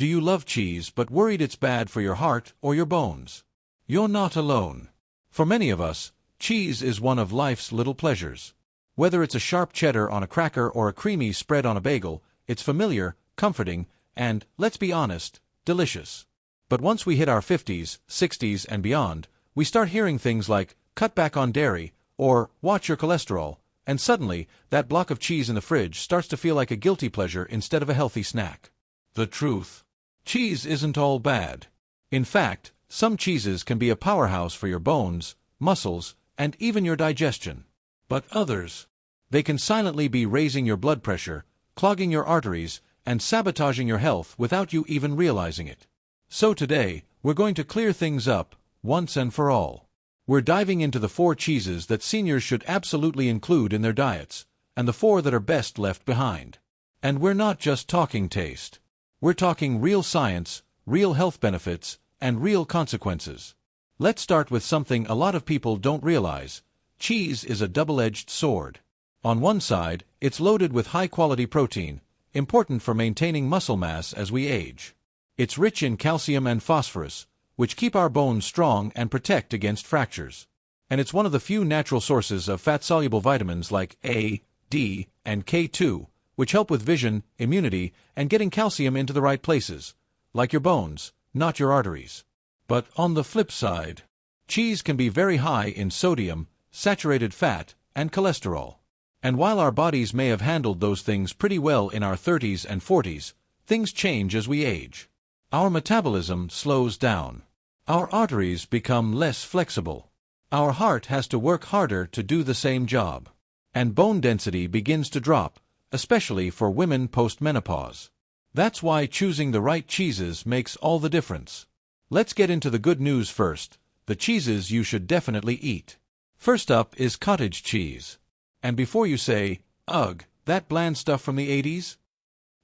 Do you love cheese but worried it's bad for your heart or your bones? You're not alone. For many of us, cheese is one of life's little pleasures. Whether it's a sharp cheddar on a cracker or a creamy spread on a bagel, it's familiar, comforting, and, let's be honest, delicious. But once we hit our 50s, 60s, and beyond, we start hearing things like, cut back on dairy, or watch your cholesterol, and suddenly, that block of cheese in the fridge starts to feel like a guilty pleasure instead of a healthy snack. The truth: cheese isn't all bad. In fact, some cheeses can be a powerhouse for your bones, muscles, and even your digestion. But others, they can silently be raising your blood pressure, clogging your arteries, and sabotaging your health without you even realizing it. So today, we're going to clear things up, once and for all. We're diving into the 4 cheeses that seniors should absolutely include in their diets, and the 4 that are best left behind. And we're not just talking taste. We're talking real science, real health benefits, and real consequences. Let's start with something a lot of people don't realize. Cheese is a double-edged sword. On one side, it's loaded with high-quality protein, important for maintaining muscle mass as we age. It's rich in calcium and phosphorus, which keep our bones strong and protect against fractures. And it's one of the few natural sources of fat-soluble vitamins like A, D, and K2, which help with vision, immunity, and getting calcium into the right places, like your bones, not your arteries. But on the flip side, cheese can be very high in sodium, saturated fat, and cholesterol. And while our bodies may have handled those things pretty well in our 30s and 40s, things change as we age. Our metabolism slows down. Our arteries become less flexible. Our heart has to work harder to do the same job. And bone density begins to drop, especially for women post-menopause. That's why choosing the right cheeses makes all the difference. Let's get into the good news first, the cheeses you should definitely eat. First up is cottage cheese. And before you say, ugh, that bland stuff from the 80s?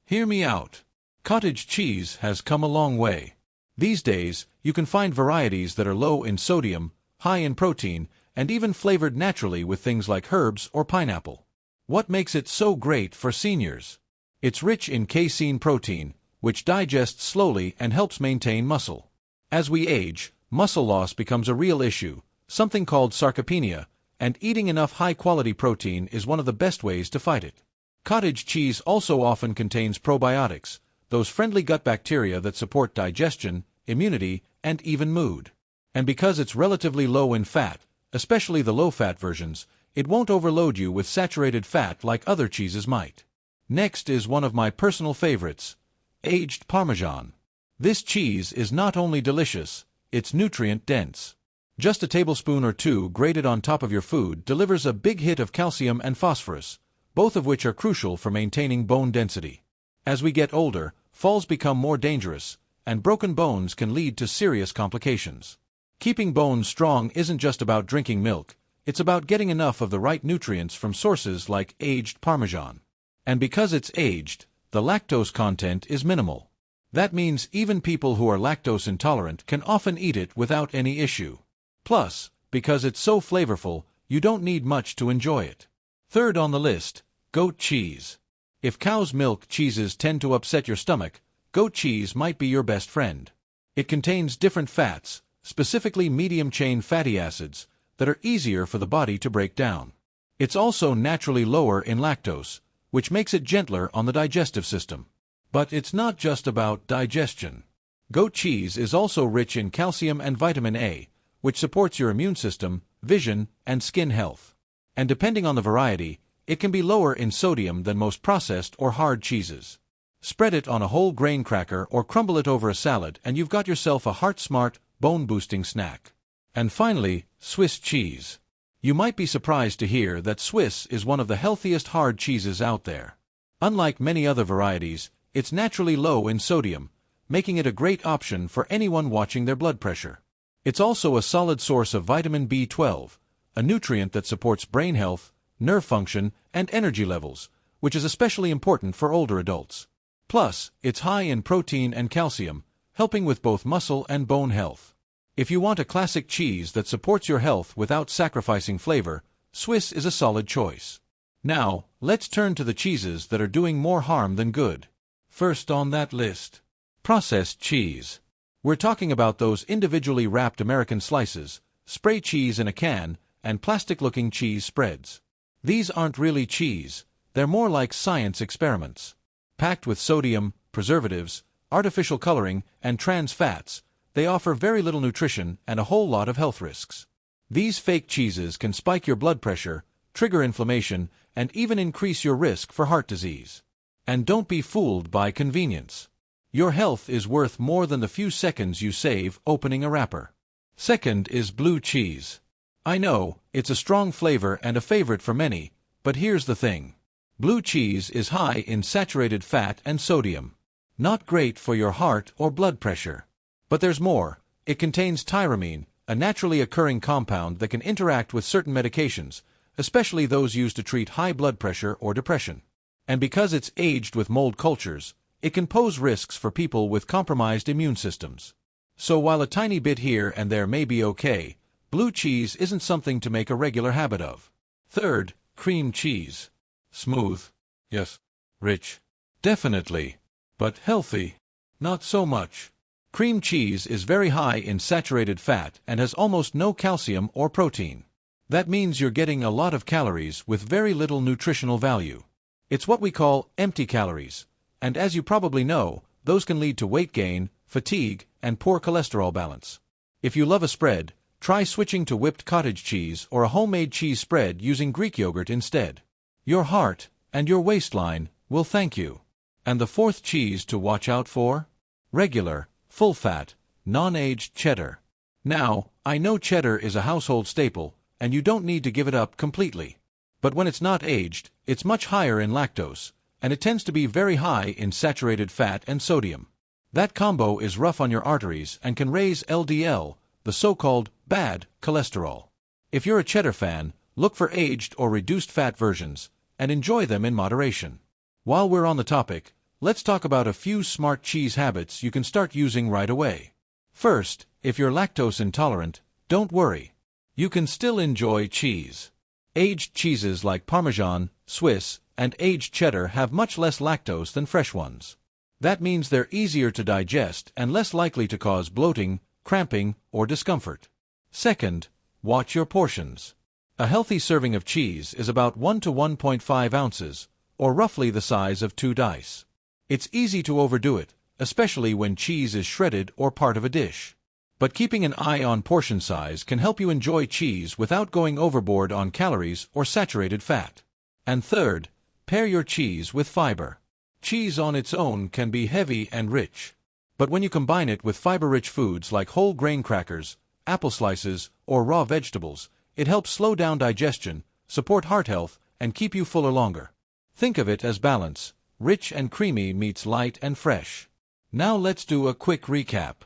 Hear me out. Cottage cheese has come a long way. These days, you can find varieties that are low in sodium, high in protein, and even flavored naturally with things like herbs or pineapple. What makes it so great for seniors? It's rich in casein protein, which digests slowly and helps maintain muscle. As we age, muscle loss becomes a real issue, something called sarcopenia, and eating enough high-quality protein is one of the best ways to fight it. Cottage cheese also often contains probiotics, those friendly gut bacteria that support digestion, immunity, and even mood. And because it's relatively low in fat, especially the low-fat versions, it won't overload you with saturated fat like other cheeses might. Next is one of my personal favorites, aged Parmesan. This cheese is not only delicious, it's nutrient-dense. Just a tablespoon or 2 grated on top of your food delivers a big hit of calcium and phosphorus, both of which are crucial for maintaining bone density. As we get older, falls become more dangerous, and broken bones can lead to serious complications. Keeping bones strong isn't just about drinking milk, it's about getting enough of the right nutrients from sources like aged Parmesan. And because it's aged, the lactose content is minimal. That means even people who are lactose intolerant can often eat it without any issue. Plus, because it's so flavorful, you don't need much to enjoy it. Third on the list, goat cheese. If cow's milk cheeses tend to upset your stomach, goat cheese might be your best friend. It contains different fats, specifically medium-chain fatty acids, that are easier for the body to break down. It's also naturally lower in lactose, which makes it gentler on the digestive system. But it's not just about digestion. Goat cheese is also rich in calcium and vitamin A, which supports your immune system, vision, and skin health. And depending on the variety, it can be lower in sodium than most processed or hard cheeses. Spread it on a whole grain cracker or crumble it over a salad and you've got yourself a heart-smart, bone-boosting snack. And finally, Swiss cheese. You might be surprised to hear that Swiss is one of the healthiest hard cheeses out there. Unlike many other varieties, it's naturally low in sodium, making it a great option for anyone watching their blood pressure. It's also a solid source of vitamin B12, a nutrient that supports brain health, nerve function, and energy levels, which is especially important for older adults. Plus, it's high in protein and calcium, helping with both muscle and bone health. If you want a classic cheese that supports your health without sacrificing flavor, Swiss is a solid choice. Now, let's turn to the cheeses that are doing more harm than good. First on that list, Processed cheese. We're talking about those individually wrapped American slices, spray cheese in a can, and plastic-looking cheese spreads. These aren't really cheese, they're more like science experiments. Packed with sodium, preservatives, artificial coloring, and trans fats, they offer very little nutrition and a whole lot of health risks. These fake cheeses can spike your blood pressure, trigger inflammation, and even increase your risk for heart disease. And don't be fooled by convenience. Your health is worth more than the few seconds you save opening a wrapper. Second is blue cheese. I know, it's a strong flavor and a favorite for many, but here's the thing. Blue cheese is high in saturated fat and sodium. Not great for your heart or blood pressure. But there's more. It contains tyramine, a naturally occurring compound that can interact with certain medications, especially those used to treat high blood pressure or depression. And because it's aged with mold cultures, it can pose risks for people with compromised immune systems. So while a tiny bit here and there may be okay, blue cheese isn't something to make a regular habit of. Third, cream cheese. Smooth. Yes. Rich. Definitely. But healthy. Not so much. Cream cheese is very high in saturated fat and has almost no calcium or protein. That means you're getting a lot of calories with very little nutritional value. It's what we call empty calories, and as you probably know, those can lead to weight gain, fatigue, and poor cholesterol balance. If you love a spread, try switching to whipped cottage cheese or a homemade cheese spread using Greek yogurt instead. Your heart and your waistline will thank you. And the fourth cheese to watch out for? Regular, full-fat, non-aged cheddar. Now, I know cheddar is a household staple, and you don't need to give it up completely. But when it's not aged, it's much higher in lactose, and it tends to be very high in saturated fat and sodium. That combo is rough on your arteries and can raise LDL, the so-called bad cholesterol. If you're a cheddar fan, look for aged or reduced fat versions, and enjoy them in moderation. While we're on the topic, let's talk about a few smart cheese habits you can start using right away. First, if you're lactose intolerant, don't worry. You can still enjoy cheese. Aged cheeses like Parmesan, Swiss, and aged cheddar have much less lactose than fresh ones. That means they're easier to digest and less likely to cause bloating, cramping, or discomfort. Second, watch your portions. A healthy serving of cheese is about 1 to 1.5 ounces, or roughly the size of 2 dice. It's easy to overdo it, especially when cheese is shredded or part of a dish. But keeping an eye on portion size can help you enjoy cheese without going overboard on calories or saturated fat. And third, pair your cheese with fiber. Cheese on its own can be heavy and rich. But when you combine it with fiber-rich foods like whole grain crackers, apple slices, or raw vegetables, it helps slow down digestion, support heart health, and keep you fuller longer. Think of it as balance. Rich and creamy meets light and fresh. Now let's do a quick recap.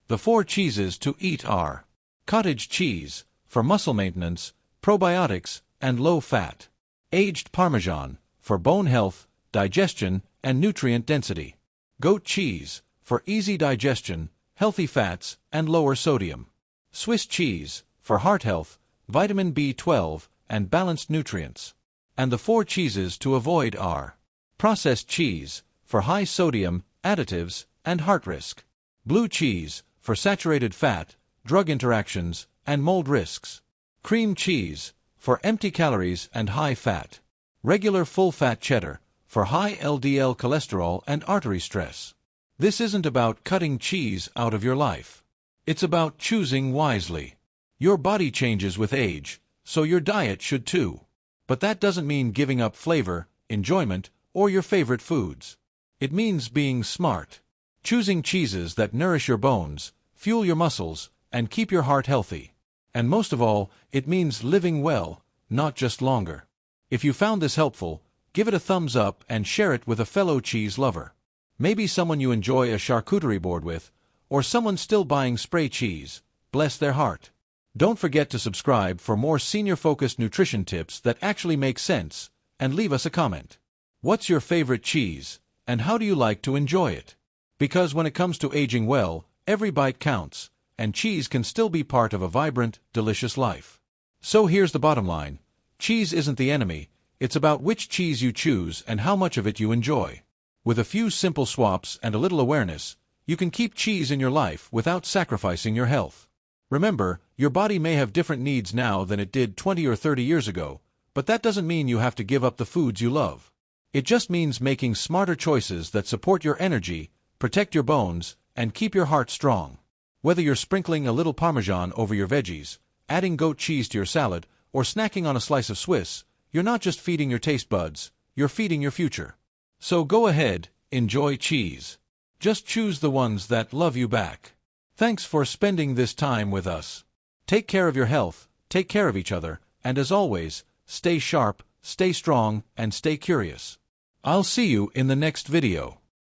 The 4 cheeses to eat are: cottage cheese, for muscle maintenance, probiotics, and low fat. Aged Parmesan, for bone health, digestion, and nutrient density. Goat cheese, for easy digestion, healthy fats, and lower sodium. Swiss cheese, for heart health, vitamin B12, and balanced nutrients. And the 4 cheeses to avoid are: processed cheese, for high sodium, additives, and heart risk. Blue cheese, for saturated fat, drug interactions, and mold risks. Cream cheese, for empty calories and high fat. Regular full-fat cheddar, for high LDL cholesterol and artery stress. This isn't about cutting cheese out of your life. It's about choosing wisely. Your body changes with age, so your diet should too. But that doesn't mean giving up flavor, enjoyment, or your favorite foods. It means being smart. Choosing cheeses that nourish your bones, fuel your muscles, and keep your heart healthy. And most of all, it means living well, not just longer. If you found this helpful, give it a thumbs up and share it with a fellow cheese lover. Maybe someone you enjoy a charcuterie board with, or someone still buying spray cheese. Bless their heart. Don't forget to subscribe for more senior-focused nutrition tips that actually make sense, and leave us a comment. What's your favorite cheese, and how do you like to enjoy it? Because when it comes to aging well, every bite counts, and cheese can still be part of a vibrant, delicious life. So here's the bottom line. Cheese isn't the enemy, it's about which cheese you choose and how much of it you enjoy. With a few simple swaps and a little awareness, You can keep cheese in your life without sacrificing your health. Remember, your body may have different needs now than it did 20 or 30 years ago, but that doesn't mean you have to give up the foods you love. It just means making smarter choices that support your energy, protect your bones, and keep your heart strong. Whether you're sprinkling a little Parmesan over your veggies, adding goat cheese to your salad, or snacking on a slice of Swiss, you're not just feeding your taste buds, you're feeding your future. So go ahead, enjoy cheese. Just choose the ones that love you back. Thanks for spending this time with us. Take care of your health, take care of each other, and as always, stay sharp, stay strong, and stay curious. I'll see you in the next video.